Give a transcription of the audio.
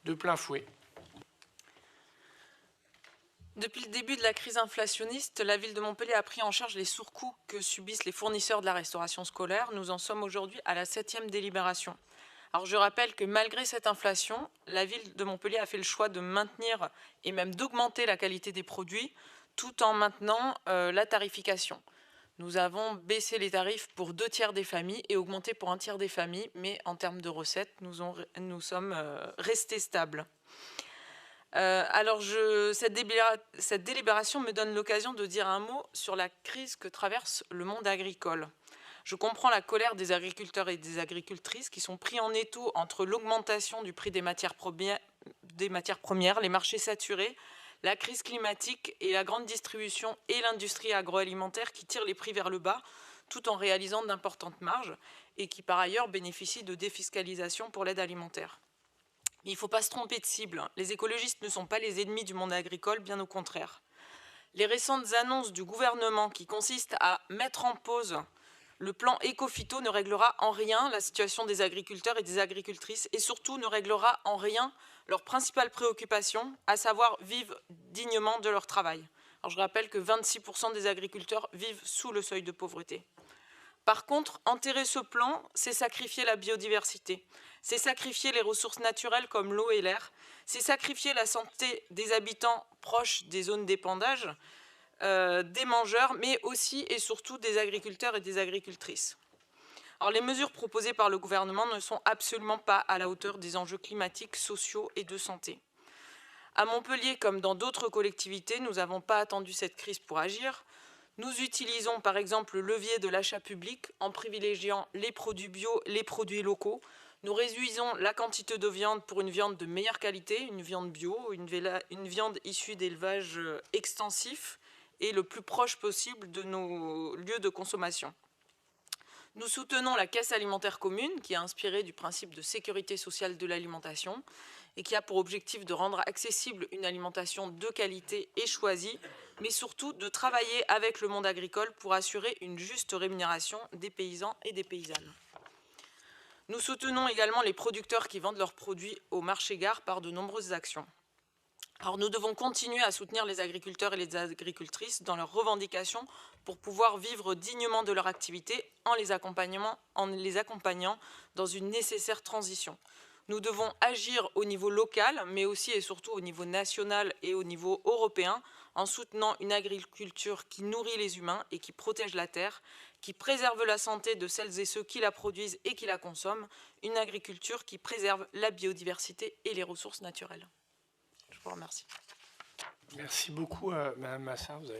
de plein fouet. Depuis le début de la crise inflationniste, la ville de Montpellier a pris en charge les surcoûts que subissent les fournisseurs de la restauration scolaire. Nous en sommes aujourd'hui à la 7e délibération. Alors je rappelle que malgré cette inflation, la ville de Montpellier a fait le choix de maintenir et même d'augmenter la qualité des produits tout en maintenant la tarification. Nous avons baissé les tarifs pour 2/3 des familles et augmenté pour 1/3 des familles, mais en termes de recettes, nous sommes restés stables. Cette délibération me donne l'occasion de dire un mot sur la crise que traverse le monde agricole. Je comprends la colère des agriculteurs et des agricultrices qui sont pris en étau entre l'augmentation du prix des matières premières, les marchés saturés, la crise climatique et la grande distribution et l'industrie agroalimentaire qui tirent les prix vers le bas tout en réalisant d'importantes marges et qui par ailleurs bénéficient de défiscalisation pour l'aide alimentaire. Mais il ne faut pas se tromper de cible. Les écologistes ne sont pas les ennemis du monde agricole, bien au contraire. Les récentes annonces du gouvernement qui consistent à mettre en pause le plan Éco-Phyto ne réglera en rien la situation des agriculteurs et des agricultrices et surtout ne réglera en rien leur principale préoccupation, à savoir vivre dignement de leur travail. Alors je rappelle que 26% des agriculteurs vivent sous le seuil de pauvreté. Par contre, enterrer ce plan, c'est sacrifier la biodiversité, c'est sacrifier les ressources naturelles comme l'eau et l'air, c'est sacrifier la santé des habitants proches des zones d'épandage, des mangeurs, mais aussi et surtout des agriculteurs et des agricultrices. Alors, les mesures proposées par le gouvernement ne sont absolument pas à la hauteur des enjeux climatiques, sociaux et de santé. À Montpellier, comme dans d'autres collectivités, nous n'avons pas attendu cette crise pour agir. Nous utilisons par exemple le levier de l'achat public en privilégiant les produits bio, les produits locaux. Nous réduisons la quantité de viande pour une viande de meilleure qualité, une viande bio, une viande issue d'élevage extensif et le plus proche possible de nos lieux de consommation. Nous soutenons la caisse alimentaire commune qui est inspirée du principe de sécurité sociale de l'alimentation et qui a pour objectif de rendre accessible une alimentation de qualité et choisie, mais surtout de travailler avec le monde agricole pour assurer une juste rémunération des paysans et des paysannes. Nous soutenons également les producteurs qui vendent leurs produits au marché gare par de nombreuses actions. Alors nous devons continuer à soutenir les agriculteurs et les agricultrices dans leurs revendications pour pouvoir vivre dignement de leur activité en les accompagnant dans une nécessaire transition. Nous devons agir au niveau local, mais aussi et surtout au niveau national et au niveau européen, en soutenant une agriculture qui nourrit les humains et qui protège la terre, qui préserve la santé de celles et ceux qui la produisent et qui la consomment, une agriculture qui préserve la biodiversité et les ressources naturelles. Je vous remercie. Merci beaucoup, Madame Massin. Vous avez